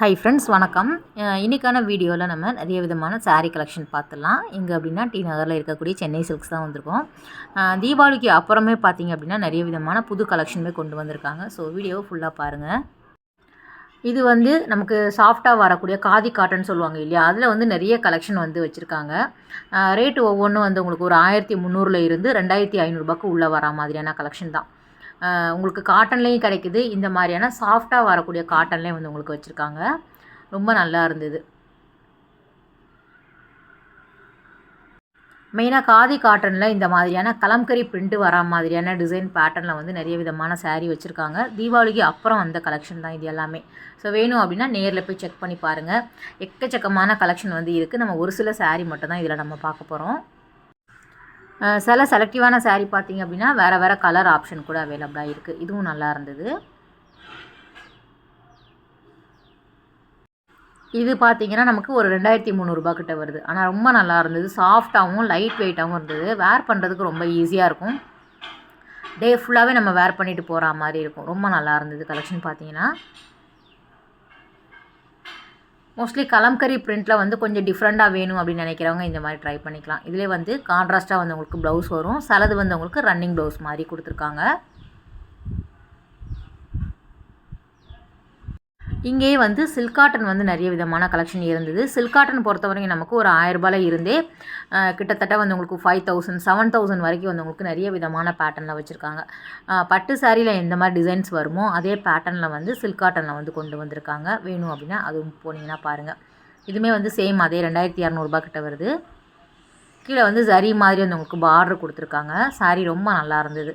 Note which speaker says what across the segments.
Speaker 1: Hi friends வணக்கம். இன்றைக்கான வீடியோவில் நம்ம நிறைய விதமான சாரீ கலெக்ஷன் பார்த்துடலாம். எங்கே அப்படின்னா டி நகரில் இருக்கக்கூடிய சென்னை சில்க்ஸ் தான் வந்திருக்கோம். தீபாவளிக்கு அப்புறமே பார்த்திங்க அப்படின்னா நிறைய விதமான புது கலெக்ஷனுமே கொண்டு வந்திருக்காங்க. ஸோ வீடியோவை ஃபுல்லாக பாருங்கள். இது வந்து நமக்கு சாஃப்டாக வரக்கூடிய காதி காட்டன் சொல்லுவாங்க இல்லையா, அதில் வந்து நிறைய கலெக்ஷன் வந்து வச்சுருக்காங்க. ரேட்டு ஒவ்வொன்றும் வந்து உங்களுக்கு ஒரு 1300 இருந்து 2500 உள்ளே வரா மாதிரியான கலெக்ஷன் தான். உங்களுக்கு காட்டன்லேயும் கிடைக்குது. இந்த மாதிரியான சாஃப்டாக வரக்கூடிய காட்டன்லேயும் வந்து உங்களுக்கு வச்சுருக்காங்க. ரொம்ப நல்லா இருந்தது. மெயினாக காதி காட்டனில் இந்த மாதிரியான கலம்கரி பிரிண்ட்டு வரா மாதிரியான டிசைன் பேட்டர்னில் வந்து நிறைய விதமான சாரீ வச்சுருக்காங்க. தீபாவளிக்கு அப்புறம் வந்த கலெக்ஷன் தான் இது எல்லாமே. ஸோ வேணும் அப்படின்னா நேரில் போய் செக் பண்ணி பாருங்கள். எக்கச்சக்கமான கலெக்ஷன் வந்து இருக்குது. நம்ம ஒரு சில சாரீ மட்டும் தான் இதில் நம்ம பார்க்க போகிறோம். சில செலக்டிவான சாரீ பார்த்திங்க அப்படின்னா வேறு கலர் ஆப்ஷன் கூட அவைலபிளாக இருக்குது. இதுவும் நல்லா இருந்தது. இது பார்த்திங்கன்னா நமக்கு ஒரு 2300 கிட்ட வருது. ஆனால் ரொம்ப நல்லா இருந்தது. சாஃப்டாகவும் லைட் வெயிட்டாகவும் இருந்தது. வேர் பண்ணுறதுக்கு ரொம்ப ஈஸியாக இருக்கும். டே ஃபுல்லாகவே நம்ம வேர் பண்ணிட்டு போகிற மாதிரி இருக்கும். ரொம்ப நல்லா இருந்தது கலெக்ஷன் பார்த்திங்கன்னா. மோஸ்ட்லி கலம்கரி பிரிண்ட்டில் வந்து கொஞ்சம் டிஃப்ரெண்ட்டாக வேணும் அப்படின்னு நினைக்கிறவங்க இந்த மாதிரி ட்ரை பண்ணிக்கலாம். இதிலே வந்து கான்ட்ராஸ்ட்டாக வந்து உங்களுக்கு ப்ளவுஸ் வரும். சிலது வந்து உங்களுக்கு ரன்னிங் ப்ளவுஸ் மாதிரி கொடுத்துருக்காங்க. இங்கேயே வந்து சில்க் காட்டன் வந்து நிறைய விதமான கலெக்ஷன் இருந்தது. சில்க் காட்டன் பொறுத்த வரைக்கும் நமக்கு ஒரு 1000 இருந்தே கிட்டத்தட்ட வந்து உங்களுக்கு 5000 7000 வரைக்கும் வந்து உங்களுக்கு நிறைய விதமான பேட்டர்னில் வச்சுருக்காங்க. பட்டு சாரியில் எந்த மாதிரி டிசைன்ஸ் வருமோ அதே பேட்டர்னில் வந்து சில்க் காட்டனில் வந்து கொண்டு வந்திருக்காங்க. வேணும் அப்படின்னா அதுவும் போனீங்கன்னா பாருங்கள். இதுவுமே வந்து சேம் அதே 2200 கிட்ட வருது. கீழே வந்து ஜரி மாதிரி வந்து உங்களுக்கு பார்டர் கொடுத்துருக்காங்க. சாரீ ரொம்ப நல்லா இருந்தது.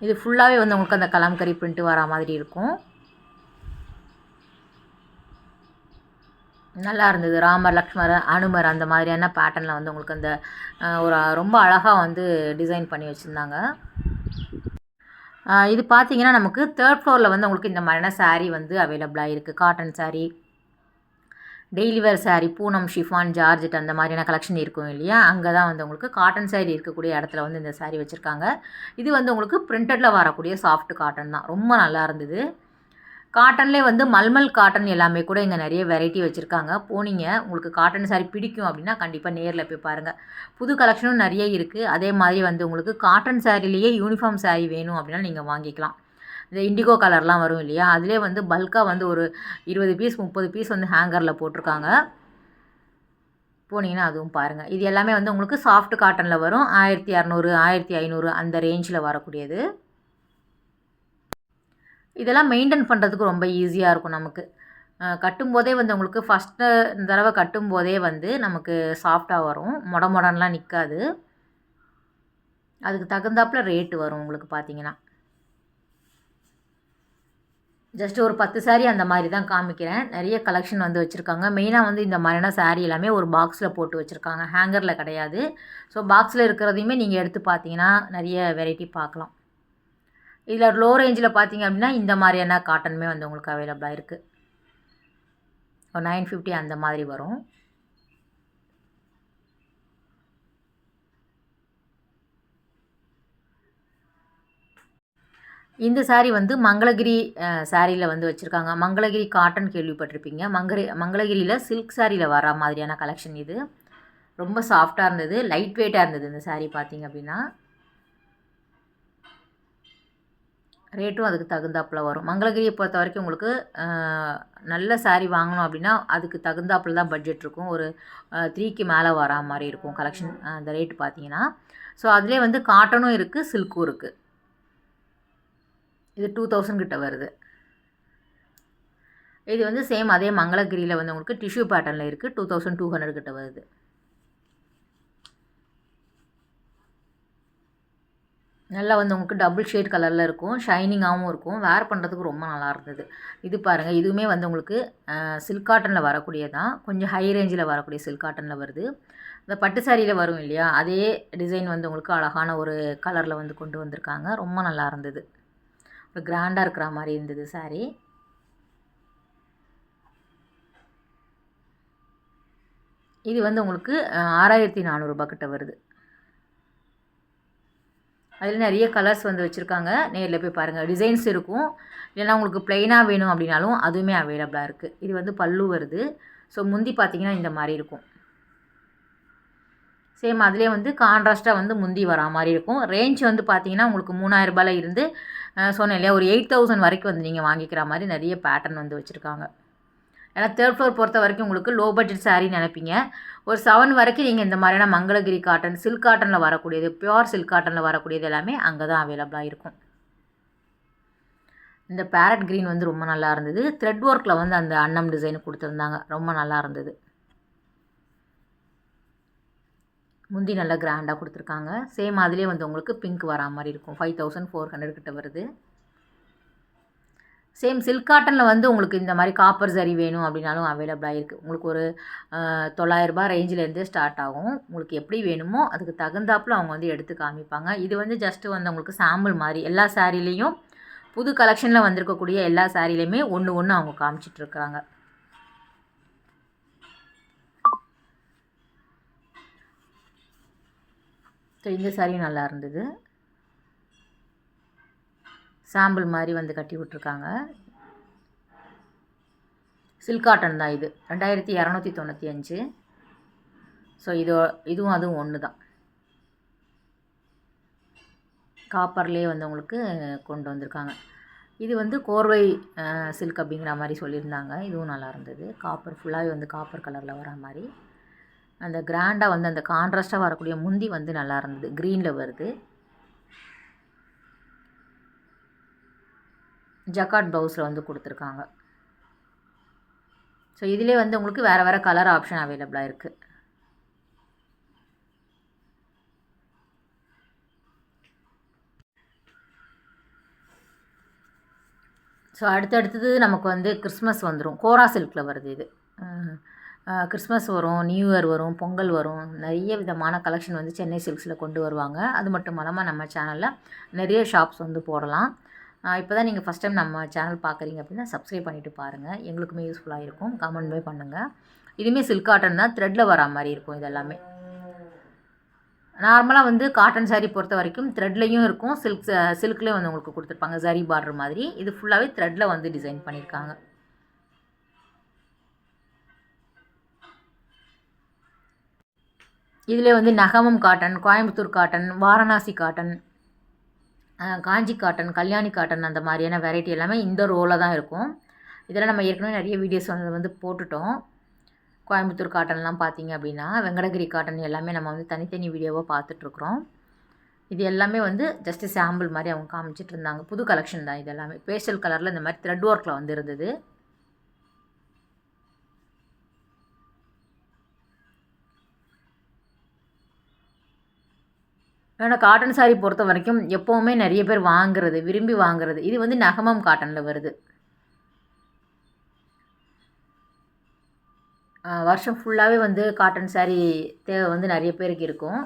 Speaker 1: இது ஃபுல்லாகவே வந்து உங்களுக்கு அந்த கலம்கரி பிரிண்ட்டு வரா மாதிரி இருக்கும். நல்லா இருந்தது. ராமர், லக்ஷ்மர், அனுமர் அந்த மாதிரியான பேட்டர்னில் வந்து உங்களுக்கு அந்த ஒரு ரொம்ப அழகாக வந்து டிசைன் பண்ணி வச்சுருந்தாங்க. இது பார்த்திங்கன்னா நமக்கு 3rd ஃப்ளோரில் வந்து உங்களுக்கு இந்த மாதிரியான சாரீ வந்து அவைலபிளாக இருக்குது. காட்டன் சாரீ, டெய்லி வேர் சாரீ, பூனம், ஷிஃபான், ஜார்ஜெட் அந்த மாதிரியான கலெக்ஷன் இருக்கும் இல்லையா, அங்கே தான் வந்து உங்களுக்கு காட்டன் சாரீ இருக்கக்கூடிய இடத்துல வந்து இந்த சாரீ வச்சுருக்காங்க. இது வந்து உங்களுக்கு பிரிண்டடில் வரக்கூடிய சாஃப்ட் காட்டன் தான். ரொம்ப நல்லா இருந்தது. காட்டன்லேயே வந்து மல்மல் காட்டன் எல்லாமே கூட இங்கே நிறைய வெரைட்டி வச்சுருக்காங்க. போனீங்க உங்களுக்கு காட்டன் சாரீ பிடிக்கும் அப்படின்னா கண்டிப்பாக நேரில் போய் பாருங்கள். புது கலெக்ஷனும் நிறைய இருக்குது. அதே மாதிரி வந்து உங்களுக்கு காட்டன் சாரீலேயே யூனிஃபார்ம் சாரீ வேணும் அப்படின்னா நீங்கள் வாங்கிக்கலாம். இந்த இண்டிகோ கலர்லாம் வரும் இல்லையா, அதிலே வந்து பல்காக வந்து ஒரு 20 பீஸ் 30 பீஸ் வந்து ஹேங்கரில் போட்டிருக்காங்க. போனீங்கன்னா அதுவும் பாருங்கள். இது எல்லாமே வந்து உங்களுக்கு சாஃப்ட் காட்டனில் வரும். 1200 1500 அந்த ரேஞ்சில் வரக்கூடியது. இதெல்லாம் மெயின்டைன் பண்ணுறதுக்கு ரொம்ப ஈஸியாக இருக்கும் நமக்கு. கட்டும்போதே வந்து உங்களுக்கு ஃபஸ்ட்டு தடவை கட்டும்போதே வந்து நமக்கு சாஃப்டாக வரும். மொடன்லாம் நிற்காது. அதுக்கு தகுந்தாப்பில் ரேட்டு வரும் உங்களுக்கு பார்த்திங்கன்னா. ஜஸ்ட் ஒரு 10 சாரீ அந்த மாதிரி தான் காமிக்கிறேன். நிறைய கலெக்ஷன் வந்து வச்சுருக்காங்க. மெயினாக வந்து இந்த மாதிரியான சாரீ எல்லாமே ஒரு பாக்ஸில் போட்டு வச்சுருக்காங்க. ஹேங்கரில் கிடையாது. ஸோ பாக்ஸில் இருக்கிறதையுமே நீங்கள் எடுத்து பார்த்தீங்கன்னா நிறைய வெரைட்டி பார்க்கலாம். இதில் லோ ரேஞ்சில் பார்த்தீங்க அப்படின்னா இந்த மாதிரியான காட்டனுமே வந்து உங்களுக்கு அவைலபிளாக இருக்குது. ஒரு 950 அந்த மாதிரி வரும். இந்த சாரீ வந்து மங்களகிரி சாரியில் வந்து வச்சுருக்காங்க. மங்களகிரி காட்டன் கேள்விப்பட்டிருப்பீங்க. மங்களகிரியில் சில்க் சாரியில் வர மாதிரியான கலெக்ஷன் இது. ரொம்ப சாஃப்டாக இருந்தது. லைட் வெயிட்டாக இருந்தது இந்த சாரீ பார்த்திங்க அப்படின்னா. ரேட்டும் அதுக்கு தகுந்தாப்பில் வரும். மங்களகிரியை பொறுத்த வரைக்கும் உங்களுக்கு நல்ல சாரீ வாங்கணும் அப்படின்னா அதுக்கு தகுந்தாப்பில் தான் பட்ஜெட் இருக்கும். ஒரு 3க்கு மேலே வரா மாதிரி இருக்கும் கலெக்ஷன் அந்த ரேட்டு பார்த்தீங்கன்னா. ஸோ அதிலே வந்து காட்டனும் இருக்குது, சில்க்கும் இருக்குது. இது 2000 கிட்ட வருது. இது வந்து சேம் அதே மங்களகிரியில் வந்து உங்களுக்கு டிஷ்யூ பேட்டர்னில் இருக்குது. 2200 கிட்ட வருது. நல்லா வந்து உங்களுக்கு டபுள் ஷேட் கலரில் இருக்கும். ஷைனிங்காகவும் இருக்கும். வேர் பண்ணுறதுக்கு ரொம்ப நல்லா இருந்தது. இது பாருங்கள். இதுவுமே வந்து உங்களுக்கு சில்க் காட்டனில் வரக்கூடியதான். கொஞ்சம் ஹை ரேஞ்சில் வரக்கூடிய சில்க் காட்டனில் வருது. இந்த பட்டு சாரியில் வரும் இல்லையா, அதே டிசைன் வந்து உங்களுக்கு அழகான ஒரு கலரில் வந்து கொண்டு வந்திருக்காங்க. ரொம்ப நல்லா இருந்தது. ஒரு கிராண்டாக இருக்கிற மாதிரி இருந்தது சாரீ. இது வந்து உங்களுக்கு 6400 கிட்ட வருது. அதில் நிறைய கலர்ஸ் வந்து வச்சுருக்காங்க, நேரில் போய் பாருங்கள். டிசைன்ஸ் இருக்கும், இல்லைனா உங்களுக்கு ப்ளைனாக வேணும் அப்படின்னாலும் அதுவுமே அவைலபிளாக இருக்குது. இது வந்து பல்லு வருது. ஸோ முந்தி பார்த்திங்கன்னா இந்த மாதிரி இருக்கும். சேம் அதிலே வந்து கான்ட்ராஸ்ட்டாக வந்து முந்தி வரா மாதிரி இருக்கும். ரேஞ்ச் வந்து பார்த்திங்கன்னா உங்களுக்கு 3000 ரூபாயில் இருந்து சொன்னேன் இல்லையா, ஒரு 8000 வரைக்கும் வந்து நீங்கள் வாங்கிக்கிற மாதிரி நிறைய பேட்டர்ன் வந்து வச்சுருக்காங்க. ஏன்னா 3rd ஃப்ளோர் பொறுத்த வரைக்கும் உங்களுக்கு லோ பட்ஜெட் சாரின்னு நினைப்பீங்க. ஒரு 7 வரைக்கும் நீங்கள் இந்த மாதிரியான மங்களகிரி காட்டன், சில்க் காட்டனில் வரக்கூடியது, பியூர் சில்க் காட்டனில் வரக்கூடியது எல்லாமே அங்கே தான் அவைலபிளாக இருக்கும். இந்த பேரட் க்ரீன் வந்து ரொம்ப நல்லா இருந்தது. த்ரெட் ஒர்க்கில் வந்து அந்த அன்னம் டிசைன் கொடுத்துருந்தாங்க, ரொம்ப நல்லா இருந்தது. முந்தி நல்லா கிராண்டாக கொடுத்துருக்காங்க. சேம் அதிலே வந்து உங்களுக்கு பிங்க் வரா மாதிரி இருக்கும். 5400 கிட்ட வருது. சேம் சில்க் காட்டனில் வந்து உங்களுக்கு இந்த மாதிரி காப்பர் சரி வேணும் அப்படின்னாலும் அவைலபிளாக இருக்குது. உங்களுக்கு ஒரு 900 ரூபாய் ரேஞ்சிலேருந்தே ஸ்டார்ட் ஆகும். உங்களுக்கு எப்படி வேணுமோ அதுக்கு தகுந்தாப்பில் அவங்க வந்து எடுத்து காமிப்பாங்க. இது வந்து ஜஸ்ட்டு வந்து உங்களுக்கு சாம்பிள் மாதிரி எல்லா சாரீலேயும் புது கலெக்ஷனில் வந்திருக்கக்கூடிய எல்லா சாரீலையுமே ஒன்று அவங்க காமிச்சிட்ருக்குறாங்க. ஸோ இந்த சாரியும் நல்லா இருந்தது. சாம்பிள் மாதிரி வந்து கட்டி விட்ருக்காங்க. சில்க் காட்டன் தான் இது. 2295. ஸோ இதுவும் அதுவும் ஒன்று தான். காப்பர்லேயே வந்து உங்களுக்கு கொண்டு வந்திருக்காங்க. இது வந்து கோர்வை சில்க் அப்படிங்கிற மாதிரி சொல்லியிருந்தாங்க. இதுவும் நல்லா இருந்தது. காப்பர் ஃபுல்லாகவே வந்து காப்பர் கலரில் வர மாதிரி அந்த கிராண்டாக வந்து அந்த கான்ட்ராஸ்ட்டாக வரக்கூடிய முந்தி வந்து நல்லா இருந்தது. க்ரீனில் வருது. ஜக்காட் ப்ளவுஸில் வந்து கொடுத்துருக்காங்க. ஸோ இதிலே வந்து உங்களுக்கு வேறு கலர் ஆப்ஷன் அவைலபிளாக இருக்குது. ஸோ அடுத்தடுத்தது நமக்கு வந்து கிறிஸ்மஸ் வந்துடும். கோரா சில்கில் வருது இது. கிறிஸ்மஸ் வரும், நியூ இயர் வரும், பொங்கல் வரும். நிறைய விதமான கலெக்ஷன் வந்து சென்னை சில்க்ஸில் கொண்டு வருவாங்க. அது மட்டும் இல்லாமல் நம்ம சேனலில் நிறைய ஷாப்ஸ் வந்து போடலாம். இப்போ தான் நீங்கள் ஃபஸ்ட் டைம் நம்ம சேனல் பார்க்குறீங்க அப்படின்னா சப்ஸ்கிரைப் பண்ணிவிட்டு பாருங்கள். எங்களுக்குமே யூஸ்ஃபுல்லாக இருக்கும். கமெண்ட்மே பண்ணுங்கள். இதுவுமே சில்க் காட்டன் தான், த்ரெட்டில் வரா மாதிரி இருக்கும். இதெல்லாமே நார்மலாக வந்து காட்டன் சாரீ பொறுத்த வரைக்கும் த்ரெட்லேயும் இருக்கும், சில்க்லேயும் வந்து உங்களுக்கு கொடுத்துருப்பாங்க சரி பார்டர் மாதிரி. இது ஃபுல்லாகவே த்ரெட்டில் வந்து டிசைன் பண்ணியிருக்காங்க. இதில் வந்து நகமம் cotton, Coimbatore cotton, Varanasi cotton, Kanchi cotton, Kalyani cotton அந்த மாதிரியான வெரைட்டி எல்லாமே இந்த ரோவில் தான் இருக்கும். இதெல்லாம் நம்ம ஏற்கனவே நிறைய வீடியோஸ் வந்து போட்டுட்டோம். கோயம்புத்தூர் காட்டன்லாம் பார்த்தீங்க அப்படின்னா வெங்கடகிரி காட்டன் எல்லாமே நம்ம வந்து தனித்தனி வீடியோவாக பார்த்துட்ருக்குறோம். இது எல்லாமே வந்து ஜஸ்ட்டு சாம்பிள் மாதிரி அவங்க காமிச்சிட்டு இருந்தாங்க. புது கலெக்ஷன் தான் இது எல்லாமே. பேஸ்டல் கலரில் இந்த மாதிரி த்ரெட் ஒர்க்கில் வந்து இருந்தது. ஏன்னா காட்டன் சாரீ பொறுத்த வரைக்கும் எப்போவுமே நிறைய பேர் வாங்குறது, விரும்பி வாங்குறது. இது வந்து நகமம் காட்டனில் வருது. வருஷம் ஃபுல்லாகவே வந்து காட்டன் சாரீ தேவை வந்து நிறைய பேருக்கு இருக்கும்.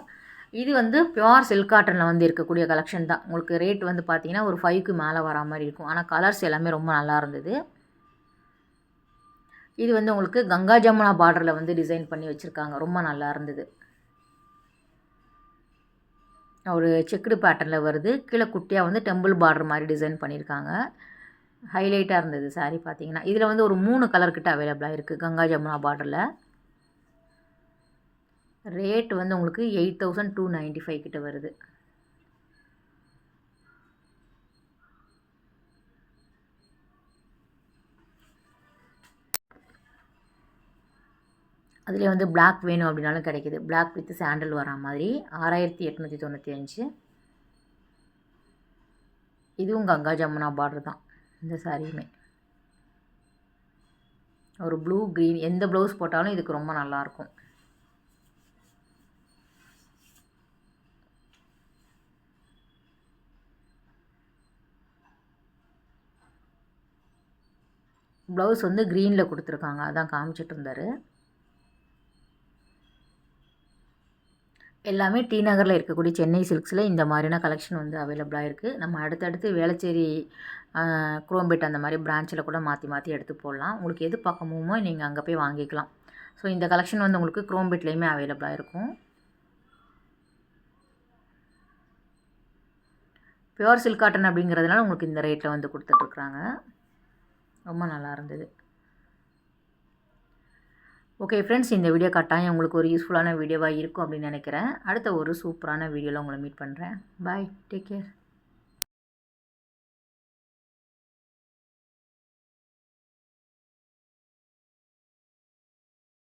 Speaker 1: இது வந்து பியூர் சில்க் காட்டனில் வந்து இருக்கக்கூடிய கலெக்ஷன் தான். உங்களுக்கு ரேட் வந்து பார்த்திங்கன்னா ஒரு 5க்கு மேலே வரா மாதிரி இருக்கும். ஆனால் கலர்ஸ் எல்லாமே ரொம்ப நல்லா இருந்தது. இது வந்து உங்களுக்கு கங்கா ஜமுனா பார்டரில் வந்து டிசைன் பண்ணி வச்சுருக்காங்க. ரொம்ப நல்லா இருந்தது. ஒரு செக்குடு பேட்டர்னில் வருது. கீழே குட்டியாக வந்து டெம்பிள் பார்டர் மாதிரி டிசைன் பண்ணியிருக்காங்க. ஹைலைட்டாக இருந்தது சாரீ பார்த்தீங்கன்னா. இதில் வந்து ஒரு 3 கலர் கிட்ட அவைலபிளாக இருக்குது கங்கா ஜமுனா பார்டரில். ரேட் வந்து உங்களுக்கு 8295 கிட்ட வருது. அதிலே வந்து பிளாக் வேணும் அப்படின்னாலும் கிடைக்கிது. பிளாக் வித் சாண்டல் வரா மாதிரி 6895. இதுவும் கங்கா ஜமுனா பார்டர் தான் இந்த சாரியுமே. ஒரு ப்ளூ க்ரீன் எந்த ப்ளவுஸ் போட்டாலும் இதுக்கு ரொம்ப நல்லாயிருக்கும். ப்ளவுஸ் வந்து க்ரீனில் கொடுத்துருக்காங்க, அதான் காமிச்சிட்டு இருந்தார். எல்லாமே டி நகரில் இருக்கக்கூடிய சென்னை சில்க்ஸில் இந்த மாதிரியான கலெக்ஷன் வந்து அவைலபிளாக இருக்குது. நம்ம அடுத்தடுத்து வேளச்சேரி, குரோம்பேட் அந்த மாதிரி பிரான்ச்சில் கூட மாற்றி எடுத்து போடலாம். உங்களுக்கு எது பக்கமுமோ நீங்கள் அங்கே போய் வாங்கிக்கலாம். ஸோ இந்த கலெக்ஷன் வந்து உங்களுக்கு குரோம்பேட்லேயுமே அவைலபிளாக இருக்கும். பியூர் சில்க் காட்டன் அப்படிங்கிறதுனால உங்களுக்கு இந்த ரேட்டில் வந்து கொடுத்துட்ருக்குறாங்க. ரொம்ப நல்லா இருந்தது. ஓகே ஃப்ரெண்ட்ஸ், இந்த வீடியோ கட்டாயம் உங்களுக்கு ஒரு யூஸ்ஃபுல்லான வீடியோவாக இருக்கும் அப்படின்னு நினைக்கிறேன். அடுத்த ஒரு சூப்பரான வீடியோவில் உங்களை மீட் பண்ணுறேன். பாய், டேக் கேர்.